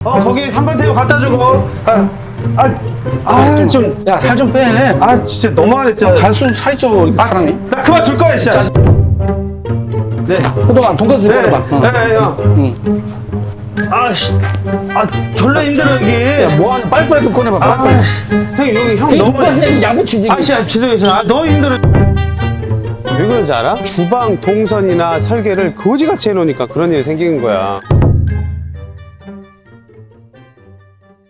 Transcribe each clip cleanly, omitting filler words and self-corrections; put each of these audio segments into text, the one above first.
거기 3번 테이블 갖다 주고. 좀, 야, 살 좀 빼. 진짜 너무하네, 진짜. 갈수록 살이 쪄, 이렇게 사람이. 나 그만 줄 거야, 진짜. 네. 그동안 돈가스 좀 네, 먹어봐. 네, 형. 졸라 힘들어, 여기. 야, 뭐하냐, 빨리빨리 좀 꺼내봐, 빨리빨리. 형, 여기 형 너무. 돈가스에 야무치지. 죄송해요. 너무 힘들어. 왜 그런지 알아? 주방 동선이나 설계를 거지같이 해놓으니까 그런 일이 생기는 거야.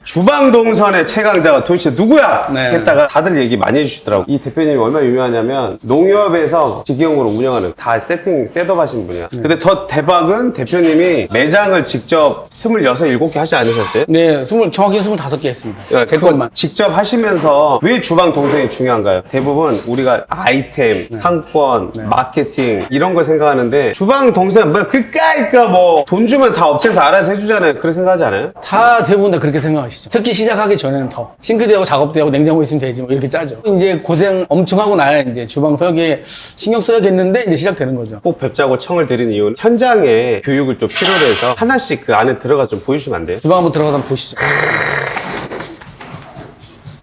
주방 동선의 최강자가 도대체 누구야? 네. 했다가 다들 얘기 많이 해주시더라고. 이 대표님이 얼마나 유명하냐면 농협에서 직영으로 운영하는 다 세팅 셋업 하신 분이야. 근데 더 대박은 대표님이 매장을 직접 26, 7개 하지 않으셨어요? 네, 정확히 25개 했습니다. 제 그거 것만. 직접 하시면서 왜 주방 동선이 중요한가요? 대부분 우리가 아이템, 상권, 마케팅 이런 걸 생각하는데 주방 동선 뭐 그까이까 뭐 돈 주면 다 업체에서 알아서 해주잖아요. 그렇게 생각하지 않아요? 다 대부분 다 그렇게 생각하시죠. 특히 시작하기 전에는 더. 싱크대하고 작업대하고 냉장고 있으면 되지 뭐 이렇게 짜죠. 이제 고생 엄청 하고 나야 이제 주방 설계에 신경 써야겠는데 이제 시작되는 거죠. 꼭 뵙자고 청을 드린 이유는 현장에 교육을 좀 필요로 해서 하나씩 그 안에 들어가서 좀 보여주시면 안 돼요? 주방 한번 들어가서 한번 보시죠.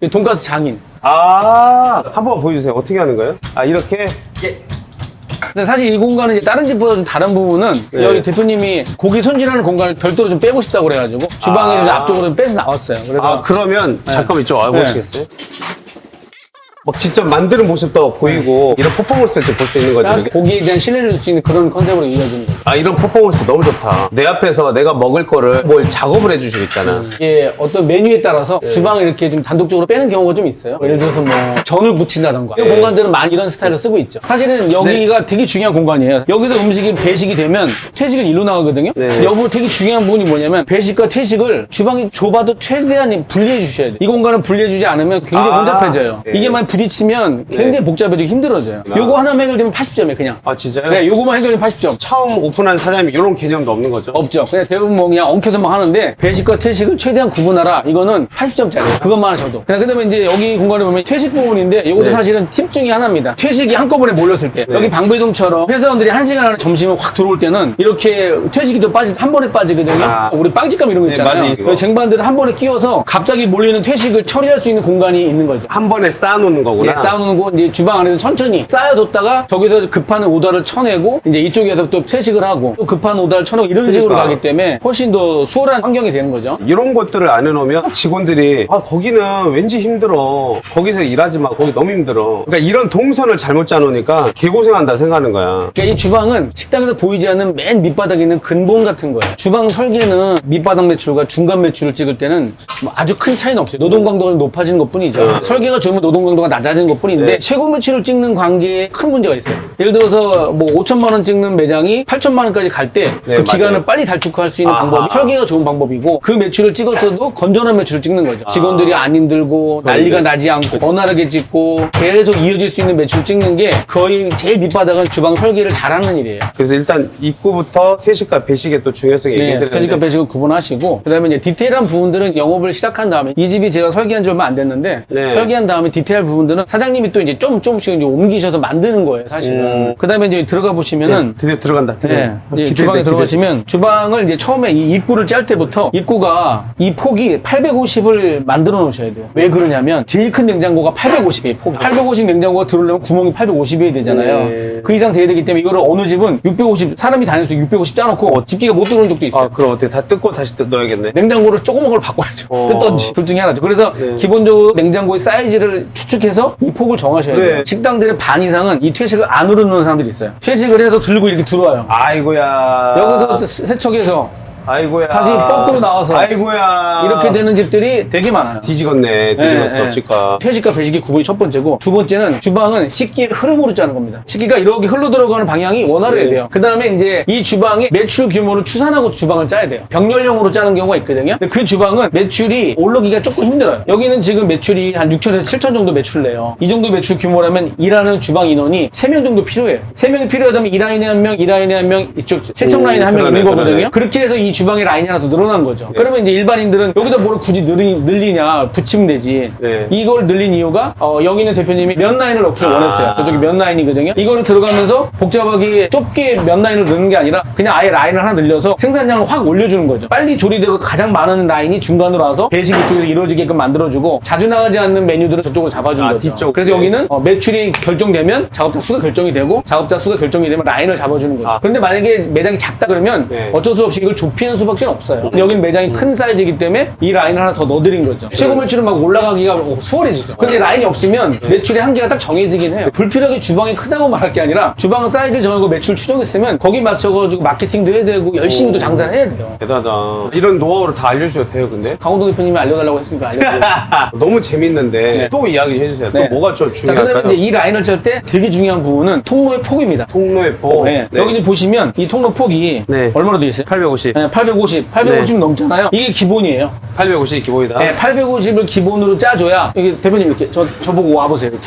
이 돈가스 장인. 한번 보여주세요. 어떻게 하는 거예요? 이렇게? 근데 사실 이 공간은 이제 다른 집보다 좀 다른 부분은 네. 여기 대표님이 고기 손질하는 공간을 별도로 좀 빼고 싶다고 그래가지고 주방에 좀 앞쪽으로 좀 빼서 나왔어요. 그래서 그러면 잠깐만 이쪽 네. 보시겠어요? 막 직접 만드는 모습도 보이고 이런 퍼포먼스를 볼 수 있는 거죠. 이게? 고기에 대한 신뢰를 줄 수 있는 그런 컨셉으로 이어지는 거예요. 이런 퍼포먼스 너무 좋다. 내 앞에서 내가 먹을 거를 뭘 작업을 해주시고 있잖아. 이게 어떤 메뉴에 따라서 주방을 이렇게 좀 단독적으로 빼는 경우가 좀 있어요. 예를 들어서 뭐 전을 붙인다던가 이런 공간들은 많이 이런 스타일로 쓰고 있죠. 사실은 여기가 되게 중요한 공간이에요. 여기서 음식이 배식이 되면 퇴식은 일로 나가거든요. 네. 여기 되게 중요한 부분이 뭐냐면 배식과 퇴식을 주방이 좁아도 최대한 분리해 주셔야 돼요. 이 공간을 분리해 주지 않으면 굉장히 복잡해져요. 네. 이게 만약 부딪히면 굉장히 복잡해지고 힘들어져요. 요거 하나만 해결되면 80점이에요 그냥. 진짜요? 네, 요거만 해결되면 80점. 처음 오픈한 사장님이 이런 개념도 없는 거죠? 없죠. 그냥 대부분 뭐 그냥 엉켜서만 하는데 배식과 퇴식을 최대한 구분하라. 이거는 80점짜리. 그것만 하셔도. 그다음에 이제 여기 공간에 보면 퇴식 부분인데 이것도 네. 사실은 팁 중에 하나입니다. 퇴식이 한꺼번에 몰렸을 때 여기 방배동처럼 회사원들이 1시간 안에 점심을 확 들어올 때는 이렇게 퇴식이 또 한 번에 빠지거든요. 우리 빵집감 이런 거 있잖아요. 맞아요, 이거. 그 쟁반들을 한 번에 끼워서 갑자기 몰리는 퇴식을 처리할 수 있는 공간이 있는 거죠. 한 번에 쌓아놓는 거구나. 네, 쌓아놓는 거 이제 주방 안에서 천천히 쌓아뒀다가 저기서 급한 오다를 쳐내고 이제 이쪽에서 또 퇴식을 하고 또 급한 오다를 쳐내고 이런 식으로 그러니까. 가기 때문에 훨씬 더 수월한 환경이 되는 거죠. 이런 것들을 안 해놓으면 직원들이 거기는 왠지 힘들어. 거기서 일하지 마. 거기 너무 힘들어. 그러니까 이런 동선을 잘못 짜놓으니까 개고생한다 생각하는 거야. 그러니까 이 주방은 식당에서 보이지 않는 맨 밑바닥에 있는 근본 같은 거예요. 주방 설계는 밑바닥 매출과 중간 매출을 찍을 때는 뭐 아주 큰 차이는 없어요. 노동 강도가 높아지는 것 뿐이죠. 설계가 좋으면 노동 강도가 낮아지는 것 뿐인데 최고 매출을 찍는 관계에 큰 문제가 있어요. 예를 들어서 뭐 5천만 원 찍는 매장이 8천만 원까지 갈 때 그 기간을 맞아요. 빨리 단축할 수 있는 방법이 설계가 좋은 방법이고 그 매출을 찍었어도 건전한 매출을 찍는 거죠. 직원들이 안 힘들고 난리가 나지 않고 원활하게 찍고 계속 이어질 수 있는 매출을 찍는 게 거의 제일 밑바닥은 주방 설계를 잘하는 일이에요. 그래서 일단 입구부터 퇴식과 배식의 또 중요성이 네, 얘기해드렸는데 퇴직과 배식을 구분하시고 그다음에 이제 디테일한 부분들은 영업을 시작한 다음에 이 집이 제가 설계한 지 얼마 안 됐는데 네. 설계한 다음에 디테일 부분들은 사장님이 또 이제 조금씩 이제 옮기셔서 만드는 거예요, 사실은. 그다음에 이제 들어가 보시면은 드디어 들어간다. 드디어. 네. 이제 기대돼, 주방에 기대돼. 들어가시면 주방을 이제 처음에 이 입구를 짤 때부터 입구가 이 폭이 850을 만들어 놓으셔야 돼요. 왜 그러냐면 제일 큰 냉장고가 850이에요, 폭이. 850 냉장고가 들어오려면 구멍이 850이어야 되잖아요. 네. 그 이상 돼야 되기 때문에 이거를 어느 집은 650, 사람이 다닐 수 650 짜놓고 집기가 못 들어오는 적도 있어요. 그럼 어떻게 다 뜯고 다시 넣어야겠네. 냉장고를 조그만 걸 바꿔야죠. 뜯던지. 둘 중에 하나죠. 그래서 기본적으로 냉장고의 사이즈를 추측해서 이 폭을 정하셔야 돼요. 그래. 식당들의 반 이상은 이 퇴식을 안으로 넣는 사람들이 있어요. 퇴식을 해서 들고 이렇게 들어와요. 아이고야. 여기서 세척해서 아이고야. 다시 거꾸로 나와서 아이고야. 이렇게 되는 집들이 되게 많아요. 뒤지겠네. 뒤집었어. 네. 치과. 퇴식과 배식이 구분이 첫 번째고 두 번째는 주방은 식기의 흐름으로 짜는 겁니다. 식기가 이렇게 흘러 들어가는 방향이 원활해야 돼요. 그 다음에 이제 이 주방의 매출 규모를 추산하고 주방을 짜야 돼요. 병렬형으로 짜는 경우가 있거든요. 근데 그 주방은 매출이 오르기가 조금 힘들어요. 여기는 지금 매출이 한 6천에서 7천 정도 매출 내요. 이 정도 매출 규모라면 일하는 주방 인원이 3명 정도 필요해요. 3명이 필요하다면 이 라인에 한 명, 이 라인에 한 명, 이쪽 세척 라인에 한 명 있는 그러네. 거거든요. 그렇게 해서 이 주방에 라인이 하나 더 늘어난 거죠. 그러면 이제 일반인들은 여기다 뭘 굳이 늘리냐, 붙이면 되지. 네. 이걸 늘린 이유가 여기 있는 대표님이 면 라인을 넣기를 원했어요. 저쪽이 면 라인이거든요. 이거를 들어가면서 복잡하게 좁게 면 라인을 넣는 게 아니라 그냥 아예 라인을 하나 늘려서 생산량을 확 올려주는 거죠. 빨리 조리되고 가장 많은 라인이 중간으로 와서 배식 이쪽에서 이루어지게끔 만들어주고 자주 나가지 않는 메뉴들을 저쪽으로 잡아주는 거죠. 뒤쪽. 그래서 여기는 매출이 결정되면 작업자 수가 결정이 되고 작업자 수가 결정이 되면 라인을 잡아주는 거죠. 그런데 만약에 매장이 작다 그러면 네. 어쩔 수 없이 이걸 좁히는 수밖에 없어요. 여기는 매장이 큰 사이즈이기 때문에 이 라인을 하나 더 넣어드린 거죠. 최고 매출은 막 올라가기가 수월해지죠. 근데 라인이 없으면 매출의 한계가 딱 정해지긴 해요. 불필요하게 주방이 크다고 말할 게 아니라 주방 사이즈 정하고 매출 추정했으면 거기 맞춰가지고 마케팅도 해야 되고 열심히 또 장사를 해야 돼요. 대단하다. 이런 노하우를 다 알려주셔도 돼요, 근데? 강호동 대표님이 알려달라고 했으니까 알려드려요. 너무 재밌는데 네. 또 이야기 해주세요. 또 네. 뭐가 좀 자, 그다음에 중요할까요? 이제 이 라인을 짤 때 되게 중요한 부분은 통로의 폭입니다. 통로의 폭. 네. 여기 이제 보시면 이 통로 폭이 네. 얼마나 되어 있어요? 850. 네, 850 네. 넘잖아요. 이게 기본이에요. 850이 기본이다. 네, 850을 기본으로 짜줘야 여기 대표님 이렇게 저보고 와보세요. 이렇게.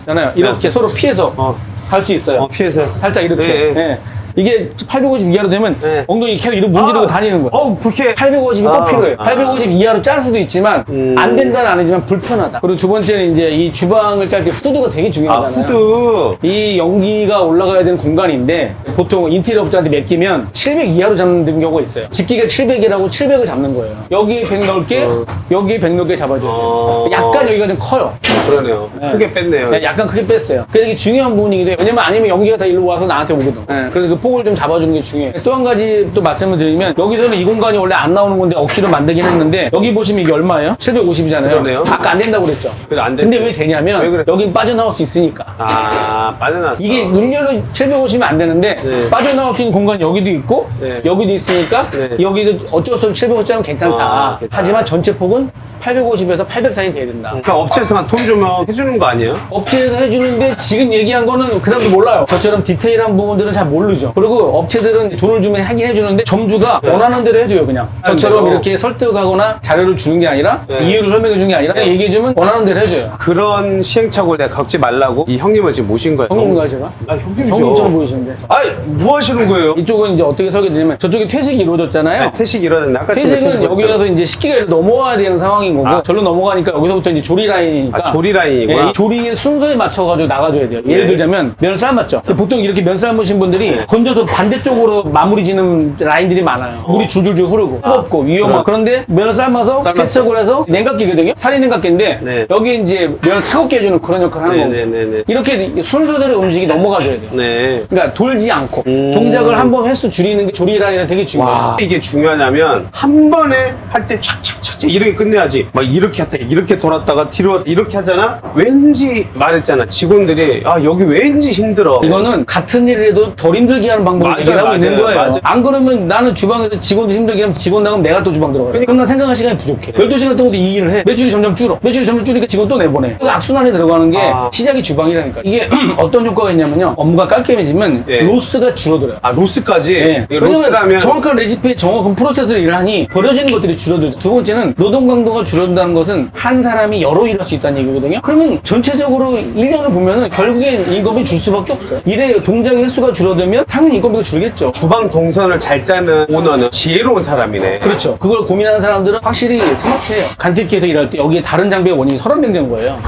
잖아요. 이렇게 네. 서로 피해서 갈 수 있어요. 피해서. 살짝 이렇게. 네. 네. 이게 850 이하로 되면 네. 엉덩이 계속 이렇게 문지르고 다니는 거예요. 어우, 불쾌해. 850이 꼭 필요해요. 850 이하로 짤 수도 있지만 안 된다는 아니지만 불편하다. 그리고 두 번째는 이제 이 주방을 짤 때 후드가 되게 중요하잖아요. 후드. 이 연기가 올라가야 되는 공간인데 보통 인테리어 업자한테 맡기면 700 이하로 잡는 경우가 있어요. 집기가 700이라고 700을 잡는 거예요. 여기에 100 넣을게, 여기에 100 넣을게 잡아줘야 돼요. 약간 여기가 좀 커요. 그러네요. 크게 뺐네요. 네, 약간 크게 뺐어요. 그래서 이게 중요한 부분이기도 해요. 왜냐면 아니면 연기가 다 일로 와서 나한테 오거든. 네, 그래서 그 폭을 좀 잡아주는 게 중요해요. 또 한 가지 또 말씀을 드리면 여기서는 이 공간이 원래 안 나오는 건데 억지로 만들긴 했는데 여기 보시면 이게 얼마예요? 750이잖아요. 그러네요. 아까 안 된다고 그랬죠. 그래도 안 됐어요. 근데 왜 되냐면 왜 그래? 여긴 빠져나올 수 있으니까. 빠져나왔어. 이게 눈열로 750이면 안 되는데 네. 빠져나올 수 있는 공간이 여기도 있고 네. 여기도 있으니까 네. 여기도 어쩔 수 없이 750짜리는 괜찮다. 괜찮다. 하지만 전체 폭은 850에서 800 사이 돼야 된다. 그러니까 업체에서 돈 주면 해주는 거 아니에요? 업체에서 해주는데 지금 얘기한 거는 그 사람도 몰라요. 저처럼 디테일한 부분들은 잘 모르죠. 그리고 업체들은 돈을 주면 하긴 해주는데 점주가 원하는 대로 해줘요 그냥. 저처럼 네. 이렇게 설득하거나 자료를 주는 게 아니라 네. 이유를 설명해 주는 게 아니라 그냥 얘기해주면 원하는 대로 해줘요. 그런 시행착오를 내가 겪지 말라고 이 형님을 지금 모신 거예요. 형님인가요 제가? 형님이죠. 형님처럼 보이시는데. 아니, 뭐 하시는 거예요? 이쪽은 이제 어떻게 설계되냐면 저쪽에 퇴직이 이루어졌잖아요. 퇴식 이러는데 아까 퇴직은 여기 가서 이제 식기가 넘어와야 되는 상황인 거고 절로 넘어가니까 여기서부터 이제 조리 라인이니까 조리 라인이구나. 예, 이 조리의 순서에 맞춰가지고 나가줘야 돼요. 예를 들자면 면을 삶았죠. 보통 이렇게 면 삶으신 분들이 건져서 반대쪽으로 마무리 지는 라인들이 많아요. 물이 줄줄줄 흐르고 뜨겁고 위험하고 그런데 면을 삶아서 세척을 해서 냉각기거든요. 살이 냉각기인데 네. 여기 이제 면을 차갑게 해주는 그런 역할을 하는 거고 네네네. 이렇게 순서대로 음식이 넘어가줘야 돼요. 네. 그러니까 돌지 않고 동작을 한 번 횟수 줄이는 게 조리 라인이 되게 중요해요. 와, 이게 중요하냐면 한 번에 할 때 착착착착 이렇게 끝내야지. 막 이렇게 했다 이렇게 돌았다가 뒤로 왔다 이렇게 하잖아. 왠지 말했잖아. 직원들이 여기 왠지 힘들어. 이거는 같은 일을 해도 덜 힘들게 하는 방법을 맞아요, 얘기를 하고 있는 맞아요, 거예요. 맞아요. 안 그러면 나는 주방에서 직원들 힘들게 하면 직원 나가면 내가 또 주방 들어가요. 그럼 난 생각할 시간이 부족해. 12시간 동안도 이 일을 해. 매출이 점점 줄어. 매출이 점점 줄으니까 직원 또 내보내. 그 악순환에 들어가는 게 시작이 주방이라니까. 이게 어떤 효과가 있냐면요. 업무가 깔끔해지면 예. 로스가 줄어들어요. 로스까지? 예. 이게 왜냐면 로스라면 정확한 레시피에 정확한 프로세스를 일하니 버려지는 것들이 줄어들죠. 두 번째는 노동 강도가 줄어든다는 것은 한 사람이 여러 일할 수 있다는 얘기거든요. 그러면 전체적으로 1년을 보면은 결국엔 임금이 줄 수밖에 없어요. 일의 동작의 횟수가 줄어들면 당연히 인건비가 줄겠죠. 주방 동선을 잘 짜는 오너는 지혜로운 사람이네. 그렇죠. 그걸 고민하는 사람들은 확실히 스마트해요. 간택기에서 일할 때 여기에 다른 장비가 원인이 설암냉장고예요.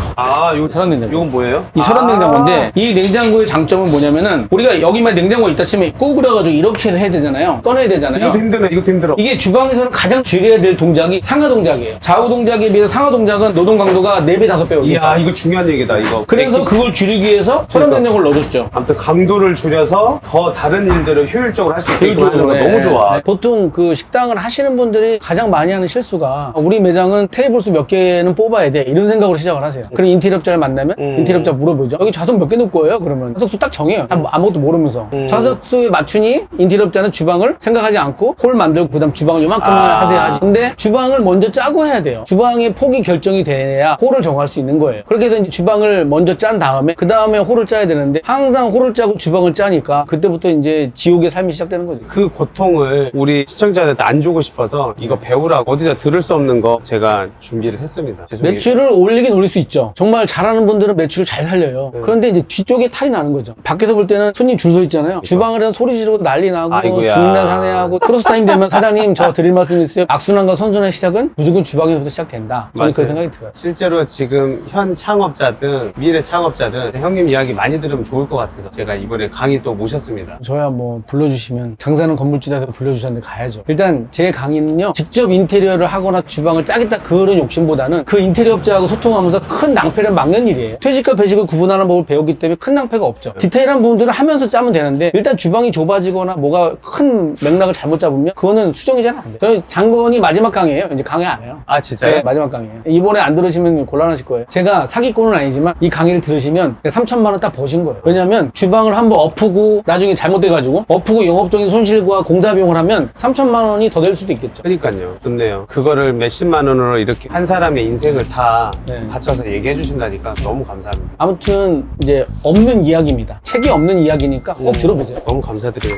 이거 설암냉장고. 이건 뭐예요? 이 설암냉장고인데 이 냉장고의 장점은 뭐냐면은 우리가 여기만 냉장고가 있다 치면 구부려가지고 이렇게 해야 되잖아요. 꺼내야 되잖아요. 이것도 힘드네. 이것도 힘들어. 이게 주방에서는 가장 줄여야 될 동작이 상하 동작이에요. 좌우 동작에 비해서 상하 동작은 노동 강도가 4배, 5배. 이야, 이거 중요한 얘기다. 이거. 그래서 그걸 줄이기 위해서 설암냉장고를 넣어줬죠. 아무튼 강도를 줄여서 더 다른 일들을 효율적으로 할 수 있게끔 하는 거 너무 좋아. 네. 보통 그 식당을 하시는 분들이 가장 많이 하는 실수가 우리 매장은 테이블 수 몇 개는 뽑아야 돼 이런 생각으로 시작을 하세요. 그럼 인테리어업자를 만나면 인테리어업자 물어보죠. 여기 좌석 몇 개 넣을 거예요? 그러면 좌석수 딱 정해요. 아무것도 모르면서 좌석수에 맞추니 인테리어업자는 주방을 생각하지 않고 홀 만들고 그다음 주방을 요만큼만 하세요 하지. 근데 주방을 먼저 짜고 해야 돼요. 주방의 폭이 결정이 돼야 홀을 정할 수 있는 거예요. 그렇게 해서 이제 주방을 먼저 짠 다음에 그 다음에 홀을 짜야 되는데 항상 홀을 짜고 주방을 짜니까 그때부터 이제 지옥의 삶이 시작되는 거죠. 그 고통을 우리 시청자들한테 안 주고 싶어서 이거 배우라고 어디서 들을 수 없는 거 제가 준비를 했습니다. 죄송해요. 매출을 올리긴 올릴 수 있죠. 정말 잘하는 분들은 매출을 잘 살려요. 그런데 이제 뒤쪽에 탈이 나는 거죠. 밖에서 볼 때는 손님 줄 서 있잖아요. 주방을 해서 소리 지르고 난리 나고 아이고야. 죽네 사내하고 크로스 타임 되면 사장님 저 드릴 말씀 있어요. 악순환과 선순환의 시작은 무조건 주방에서부터 시작된다. 저는 맞아요. 그런 생각이 들어요. 실제로 지금 현 창업자든 미래 창업자든 형님 이야기 많이 들으면 좋을 것 같아서 제가 이번에 강의 또 모셨습니다. 저야 뭐 불러주시면 장사는 건물주에서 불러주셨는데 가야죠. 일단 제 강의는요 직접 인테리어를 하거나 주방을 짜겠다 그런 욕심보다는 그 인테리어 업자하고 소통하면서 큰 낭패를 막는 일이에요. 퇴직과 배식을 구분하는 법을 배웠기 때문에 큰 낭패가 없죠. 디테일한 부분들을 하면서 짜면 되는데 일단 주방이 좁아지거나 뭐가 큰 맥락을 잘못 잡으면 그거는 수정이 잘 안 돼요. 저희 장건이 마지막 강의예요. 이제 강의 안 해요. 아 진짜요? 네, 마지막 강의예요. 이번에 안 들으시면 곤란하실 거예요. 제가 사기꾼은 아니지만 이 강의를 들으시면 3천만 원 딱 버신 거예요. 왜냐면 주방을 한번 엎고 나중에 잘못돼가지고 엎고 영업적인 손실과 공사 비용을 하면 3천만 원이 더 될 수도 있겠죠. 그러니까요. 좋네요. 그거를 몇십만 원으로 이렇게 한 사람의 인생을 다 네. 바쳐서 얘기해 주신다니까 너무 감사합니다. 아무튼 이제 없는 이야기입니다. 책이 없는 이야기니까 꼭 들어보세요. 너무 감사드려요.